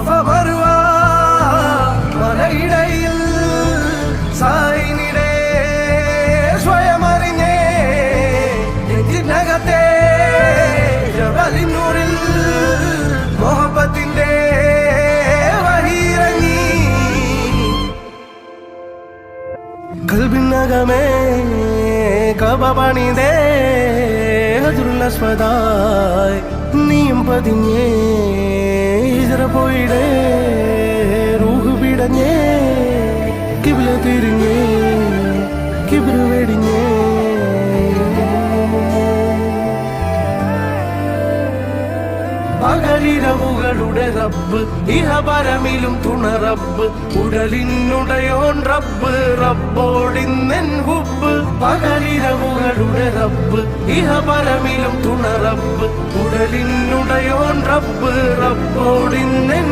സഫ മറുവ മലയിടയിൽ സായിനിടെ സ്വയമറിഞ്ഞേ നെഞ്ചിനകത്തെ ജബലിന്നൂരിൽ മുഹബത്തിന്റെ വഴിയിറങ്ങി കൽബിനകമേ കബ പണിതേ ഹജറുൽ അസ്വദായി നീയും പതിഞ്ഞേ ഹിജ്റ പോയിടേ റൂഹ് പിടഞ്ഞേ കിബ്ല തിരിഞ്ഞേ കിബ്ര വെടിഞ്ഞേ പകലിരവുകളുടെ റബ്ബ് ഇഹപരമിലും തുണ റബ്ബ് ഉടലിനുടയോൻ റബ്ബ് റബ്ബോടിന്നെൻ ഹുബ്ബ് പകലിരവുകളുടെ റബ്ബ് ഇഹപരമിലും തുണ റബ്ബ് ഉടലിനുടയോൻ റബ്ബ് റബ്ബോടിന്നെൻ